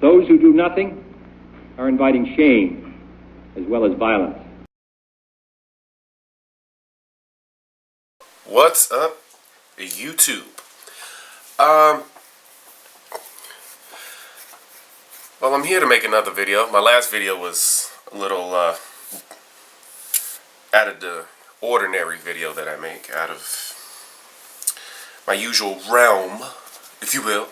Those who do nothing are inviting shame as well as violence. What's up, YouTube? Well, I'm here to make another video. My last video was a little out of the ordinary video that I make, out of my usual realm, if you will.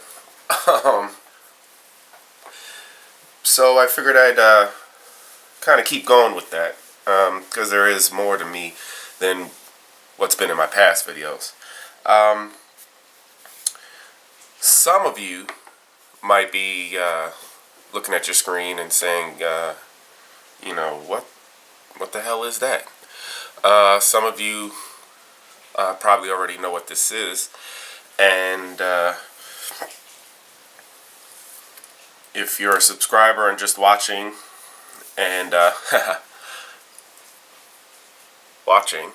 So I figured I'd kind of keep going with that, because there is more to me than what's been in my past videos. Some of you might be looking at your screen and saying, you know, what the hell is that? Some of you probably already know what this is, and if you're a subscriber and just watching and watching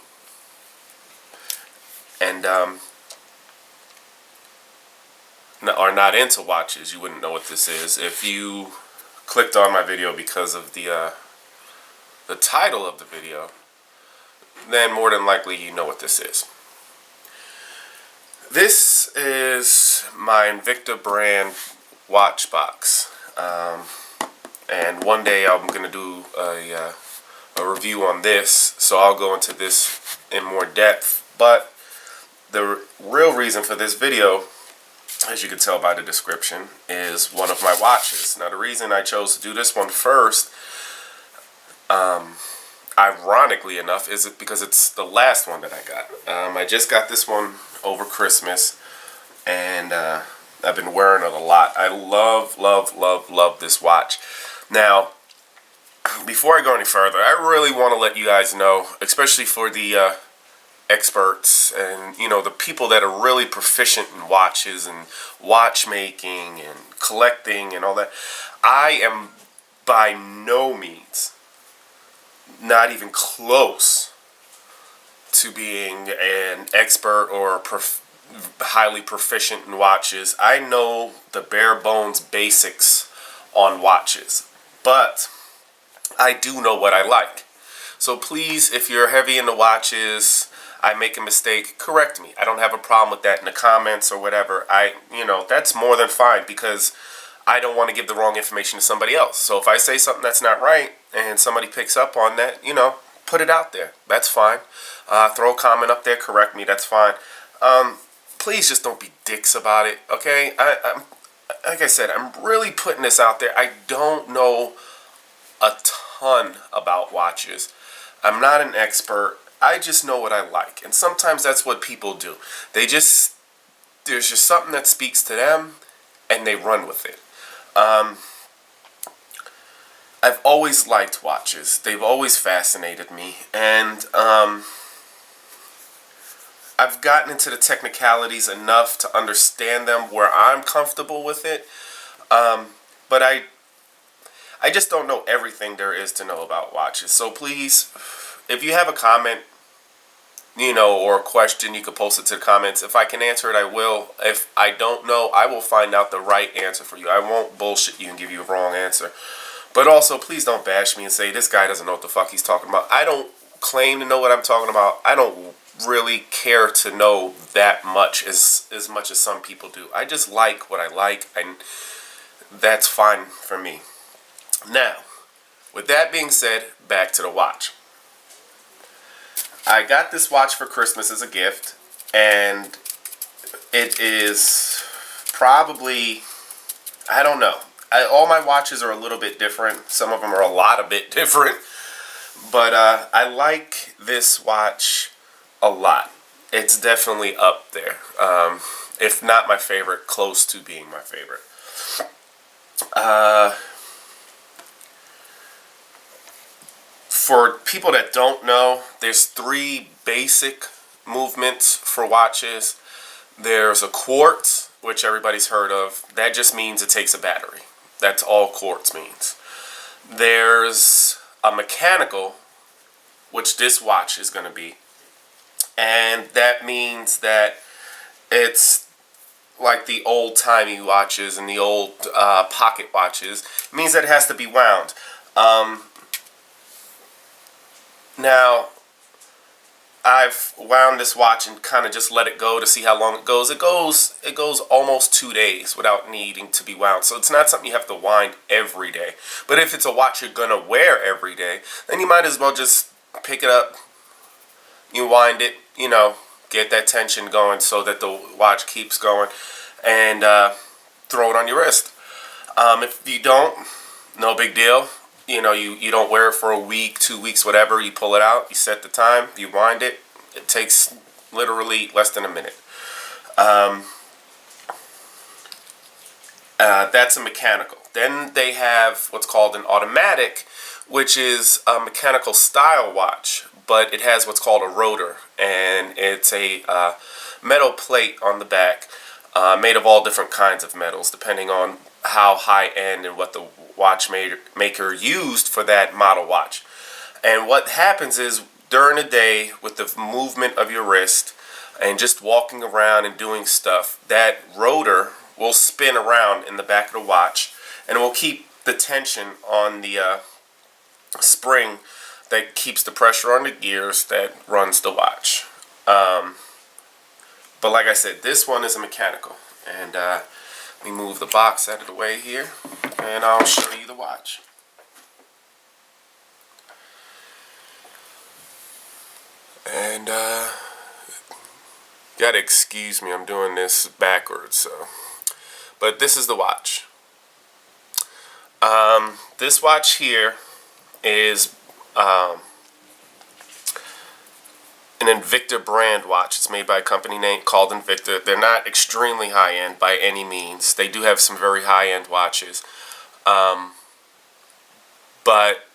and are not into watches, you wouldn't know what this is. If you clicked on my video because of the title of the video, then more than likely you know what this is. This is my Invicta brand watch box, and one day I'm going to do a review on this, so I'll go into this in more depth. But the real reason for this video, as you can tell by the description, is one of my watches. Now, the reason I chose to do this one first, ironically enough, is because it's the last one that I got. I just got this one over Christmas, and I've been wearing it a lot. I love this watch. Now, before I go any further, I really want to let you guys know, especially for the experts and, you know, the people that are really proficient in watches and watchmaking and collecting and all that, I am by no means, not even close to being an expert or highly proficient in watches. I know the bare bones basics on watches, but I do know what I like. So please, if you're heavy into watches, I make a mistake, correct me. I don't have a problem with that in the comments or whatever. You know, that's more than fine, because I don't want to give the wrong information to somebody else. So if I say something that's not right and somebody picks up on that, you know, put it out there. That's fine. Throw a comment up there, correct me, that's fine. Please just don't be dicks about it, okay? Like I said, I'm really putting this out there. I don't know a ton about watches. I'm not an expert. I just know what I like. And sometimes that's what people do. There's just something that speaks to them, and they run with it. I've always liked watches. They've always fascinated me. And I've gotten into the technicalities enough to understand them where I'm comfortable with it. But I just don't know everything there is to know about watches. So please, if you have a comment, you know, or a question, you can post it to the comments. If I can answer it, I will. If I don't know, I will find out the right answer for you. I won't bullshit you and give you a wrong answer. But also, please don't bash me and say, this guy doesn't know what the fuck he's talking about. I don't claim to know what I'm talking about. I don't really care to know that much, as much as some people do. I just like what I like, and that's fine for me. Now, with that being said, back to the watch. I got this watch for Christmas as a gift, and it is probably, I don't know. All my watches are a little bit different. Some of them are a bit different. But I like this watch a lot. It's definitely up there. If not my favorite, close to being my favorite. For people that don't know, there's 3 basic movements for watches. There's a quartz, which everybody's heard of. That just means it takes a battery. That's all quartz means. There's a mechanical, which this watch is going to be. And that means that it's like the old-timey watches and the old pocket watches. It means that it has to be wound. Now, I've wound this watch and kind of just let it go to see how long it goes. It goes almost 2 days without needing to be wound. So it's not something you have to wind every day. But if it's a watch you're gonna wear every day, then you might as well just pick it up, you wind it, you know, get that tension going so that the watch keeps going, and throw it on your wrist. If you don't, no big deal. You know, you don't wear it for a week, 2 weeks, whatever. You pull it out, you set the time, you wind it. It takes literally less than a minute. That's a mechanical. Then they have what's called an automatic, which is a mechanical style watch, but it has what's called a rotor, and it's a metal plate on the back, made of all different kinds of metals, depending on how high end and what the watchmaker used for that model watch. And what happens is, during the day, with the movement of your wrist and just walking around and doing stuff, that rotor will spin around in the back of the watch, and it will keep the tension on the spring that keeps the pressure on the gears that runs the watch. But like I said, this one is a mechanical. And let me move the box out of the way here, and I'll show you the watch. And gotta excuse me, I'm doing this backwards, so. But this is the watch. This watch here is an Invicta brand watch. It's made by a company called Invicta. They're not extremely high-end by any means. They do have some very high-end watches. But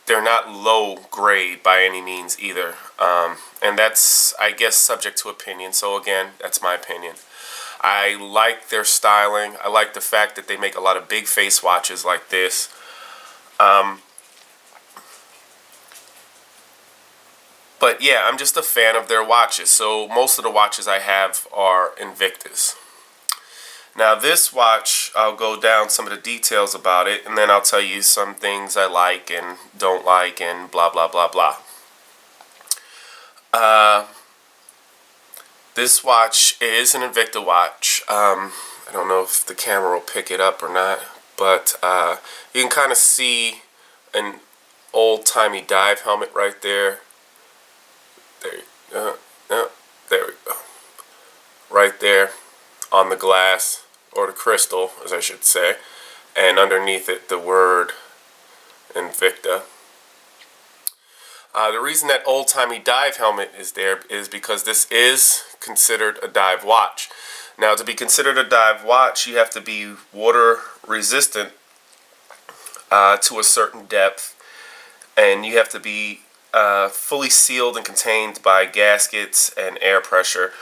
they're not low grade by any means either. And that's, I guess, subject to opinion. So again, that's my opinion. I like their styling. I like the fact that they make a lot of big face watches like this. But yeah, I'm just a fan of their watches. So most of the watches I have are Invictas. Now this watch, I'll go down some of the details about it, and then I'll tell you some things I like and don't like and blah blah blah blah. This watch is an Invicta watch. I don't know if the camera will pick it up or not, but you can kind of see an old-timey dive helmet right there. There we go. Right there on the glass, or the crystal, as I should say, and underneath it the word Invicta. The reason that old-timey dive helmet is there is because this is considered a dive watch. Now, to be considered a dive watch, you have to be water resistant to a certain depth, and you have to be fully sealed and contained by gaskets and air pressure.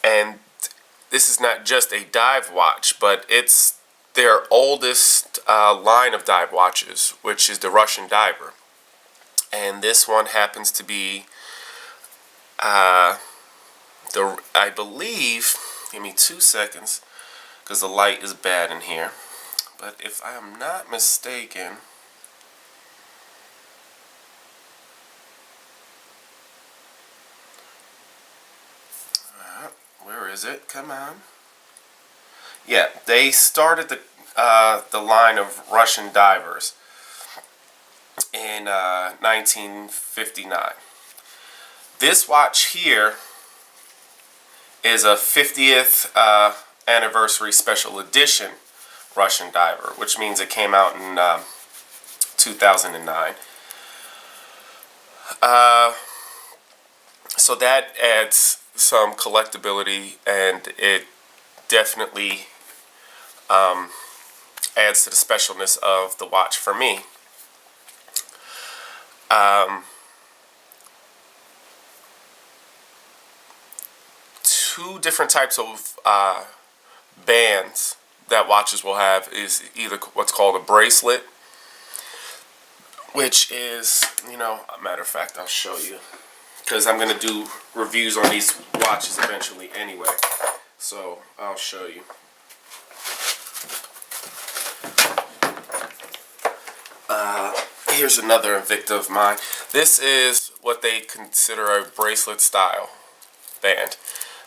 And this is not just a dive watch, but it's their oldest line of dive watches, which is the Russian Diver. And this one happens to be I believe, give me 2 seconds, because the light is bad in here. But if I am not mistaken, where is it? Come on. Yeah, they started the line of Russian divers in 1959. This watch here is a 50th anniversary special edition Russian Diver, which means it came out in 2009. So that adds some collectability, and it definitely adds to the specialness of the watch for me. Two different types of bands that watches will have is either what's called a bracelet, which is, a matter of fact, I'll show you. because I'm going to do reviews on these watches eventually anyway. So I'll show you. Here's another Invicta of mine. This is what they consider a bracelet style band.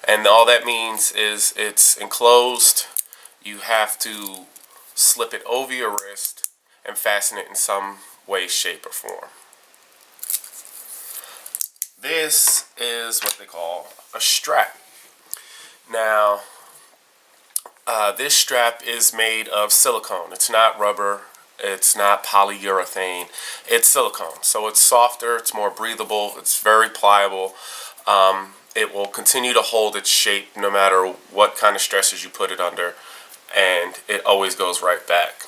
And all that means is it's enclosed. You have to slip it over your wrist and fasten it in some way, shape, or form. This is what they call a strap. Now, this strap is made of silicone. It's not rubber. It's not polyurethane. It's silicone. So it's softer. It's more breathable. It's very pliable. It will continue to hold its shape no matter what kind of stresses you put it under. And it always goes right back.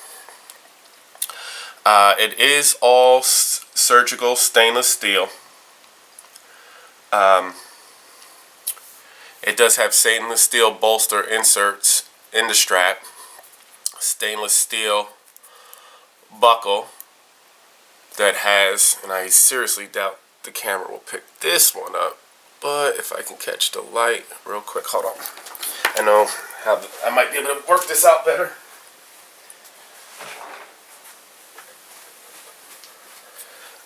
It is all surgical stainless steel. It does have stainless steel bolster inserts in the strap. Stainless steel buckle that has, and I seriously doubt the camera will pick this one up, but if I can catch the light real quick, hold on. I know how I might be able to work this out better.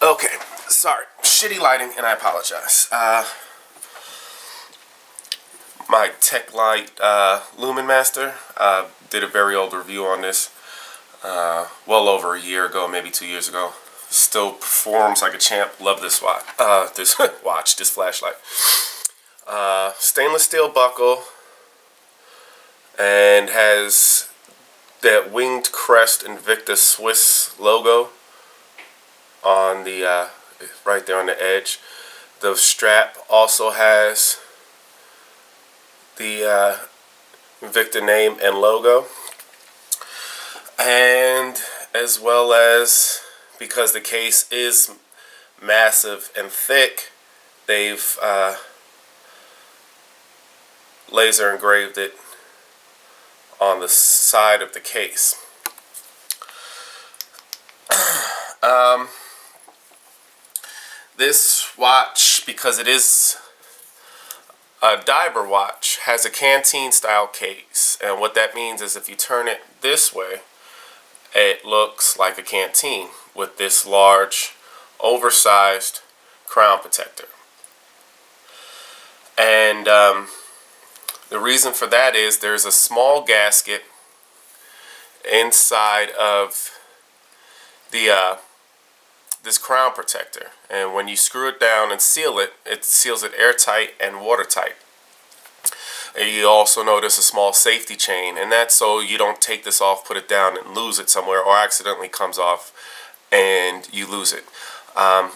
Okay, sorry, shitty lighting, and I apologize. My Tech Light Lumen Master did a very old review on this. Well over a year ago, maybe 2 years ago. Still performs like a champ. Love this watch. This flashlight. Stainless steel buckle, and has that winged crest Invicta Swiss logo on the right there on the edge. The strap also has the Invicta name and logo. And as well as, because the case is massive and thick, they've laser engraved it on the side of the case. This watch, because it is a diver watch, has a canteen style case, and what that means is if you turn it this way, it looks like a canteen with this large, oversized crown protector. And the reason for that is there's a small gasket inside of the this crown protector, and when you screw it down and seal it, it seals it airtight and watertight. And you also notice a small safety chain, and that's so you don't take this off, put it down, and lose it somewhere, or accidentally comes off and you lose it.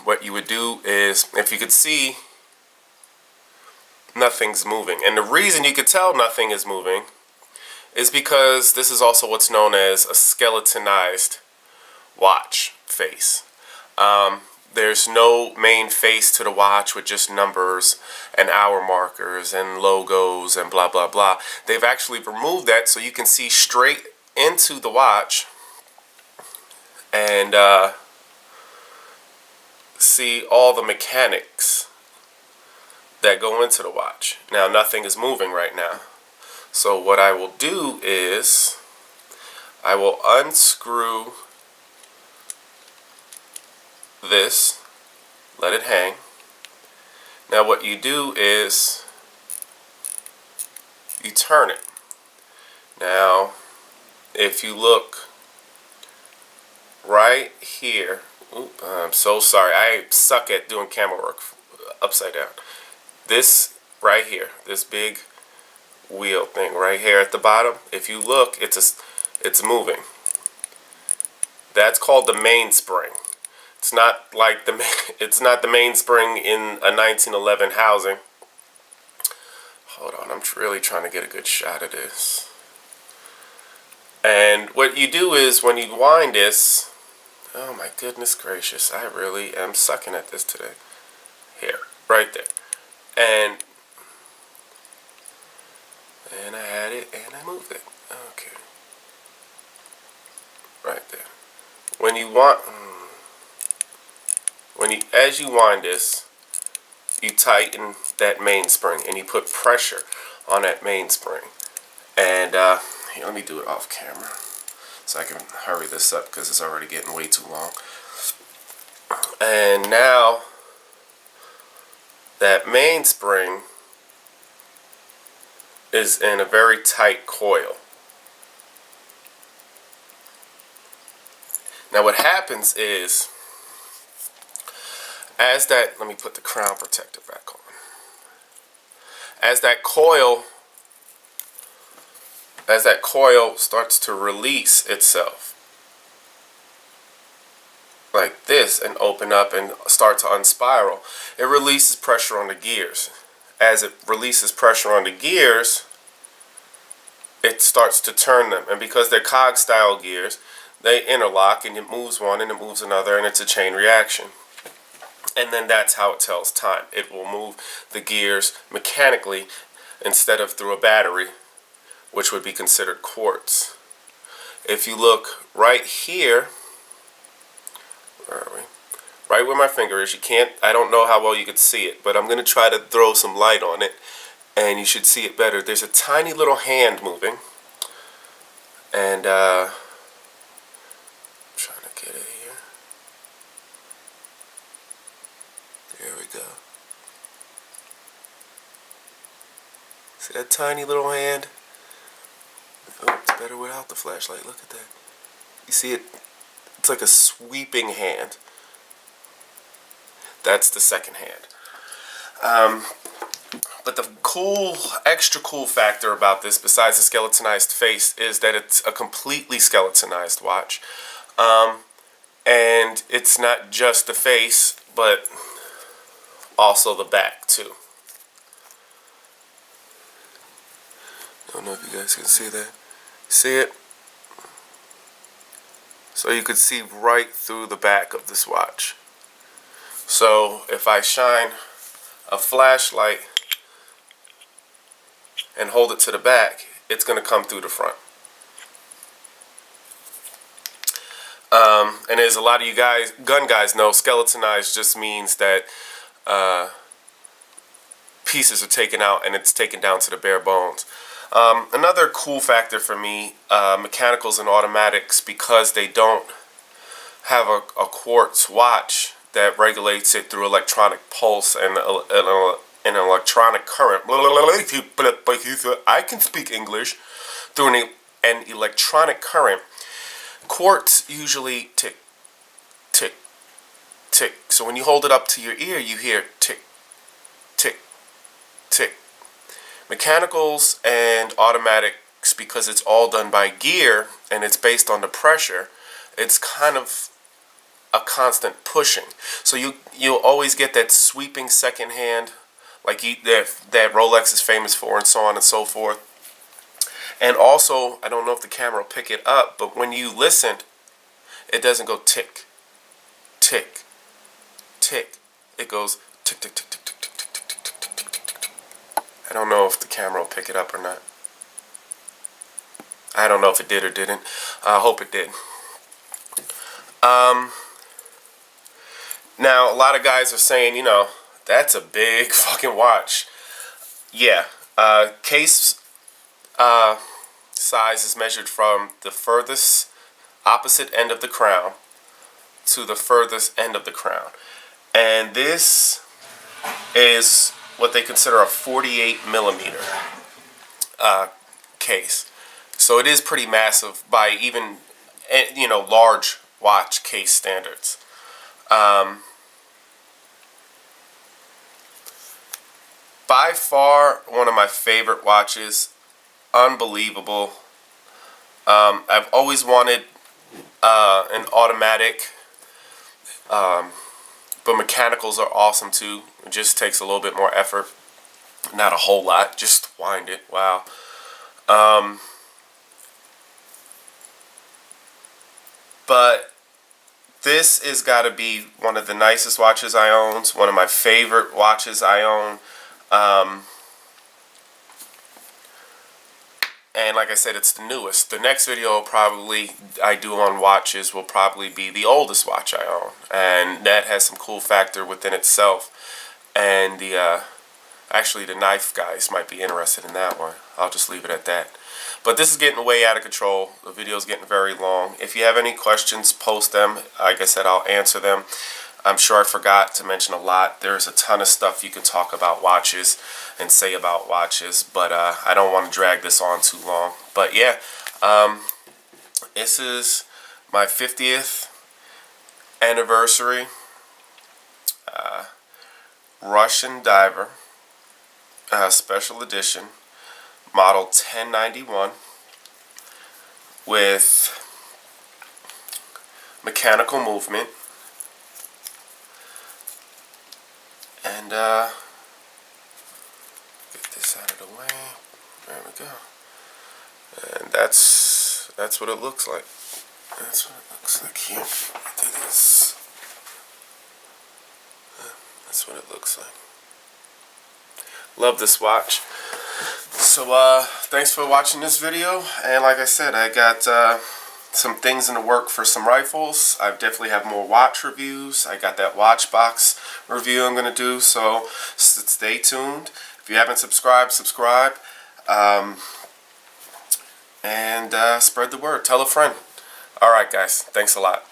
What you would do is, if you could see, nothing's moving. And the reason you could tell nothing is moving is because this is also what's known as a skeletonized watch face. There's no main face to the watch with just numbers and hour markers and logos and blah blah blah. They've actually removed that so you can see straight into the watch and see all the mechanics that go into the watch. Now nothing is moving right now. So what I will do is I will unscrew this, let it hang. Now what you do is you turn it. Now if you look right here, I'm so sorry, I suck at doing camera work upside down. This right here, this big wheel thing right here at the bottom, if you look, it's moving. That's called the mainspring. It's not like it's not the mainspring in a 1911 housing. Hold on, I'm really trying to get a good shot of this. And what you do is when you wind this, oh my goodness gracious, I really am sucking at this today. Here, right there. And I had it and I moved it. Okay. Right there. When you want, as you wind this, you tighten that mainspring and you put pressure on that mainspring. And here, let me do it off camera so I can hurry this up because it's already getting way too long. And now that mainspring is in a very tight coil. Now what happens is, as that, let me put the crown protector back on. As that coil starts to release itself like this and open up and start to unspiral, it releases pressure on the gears. As it releases pressure on the gears, it starts to turn them, and because they're cog style gears, they interlock, and it moves one and it moves another, and it's a chain reaction. And then that's how it tells time. It will move the gears mechanically instead of through a battery, which would be considered quartz. If you look right here, where are we? Right where my finger is, I don't know how well you could see it, but I'm going to try to throw some light on it, and you should see it better. There's a tiny little hand moving, and I'm trying to get it here. There we go. See that tiny little hand? Oh, it's better without the flashlight. Look at that. You see it? It's like a sweeping hand. That's the second hand. But the extra cool factor about this, besides the skeletonized face, is that it's a completely skeletonized watch. And it's not just the face, but also the back too. I don't know if you guys can see that. See it? So you could see right through the back of this watch. So if I shine a flashlight and hold it to the back, it's going to come through the front. And as a lot of you guys, gun guys, know, skeletonized just means that pieces are taken out and it's taken down to the bare bones. Another cool factor for me, mechanicals and automatics, because they don't have a quartz watch that regulates it through electronic pulse and an electronic current. I can speak English. Through an electronic current, quartz usually tick, tick, tick. So when you hold it up to your ear, you hear tick, tick, tick. Mechanicals and automatics, because it's all done by gear and it's based on the pressure, it's kind of a constant pushing. So you'll always get that sweeping second hand, like that Rolex is famous for, and so on and so forth. And also, I don't know if the camera will pick it up, but when you listen, it doesn't go tick, tick, tick. It goes tick, tick, tick, tick, tick, tick, tick, tick, tick, tick, tick, tick, tick. I don't know if the camera will pick it up or not. I don't know if it did or didn't. I hope it did. Now, a lot of guys are saying, that's a big fucking watch. Yeah. Case size is measured from the furthest opposite end of the crown to the furthest end of the crown. And this is what they consider a 48 millimeter case. So it is pretty massive by even, large watch case standards. By far one of my favorite watches. Unbelievable. I've always wanted an automatic, but mechanicals are awesome too. It just takes a little bit more effort. Not a whole lot, just wind it. Wow. But this has got to be one of the nicest watches I own. It's one of my favorite watches I own. And like I said, it's the newest. The next video I do on watches will probably be the oldest watch I own. And that has some cool factor within itself. and actually the knife guys might be interested in that one. I'll just leave it at that. But this is getting way out of control. The video is getting very long. If you have any questions, post them. Like I said, I'll answer them. I'm sure I forgot to mention a lot. There's a ton of stuff you can talk about watches and say about watches, but I don't want to drag this on too long. But yeah, this is my 50th anniversary Russian Diver special edition, model 1091, with mechanical movement. And get this out of the way. There we go. And that's what it looks like. That's what it looks like here. Do this. That's what it looks like. Love this watch. So thanks for watching this video. And like I said, I got some things in the work for some rifles. I definitely have more watch reviews. I got that watch box review I'm going to do, so stay tuned. If you haven't subscribed, subscribe. And spread the word. Tell a friend. Alright guys, thanks a lot.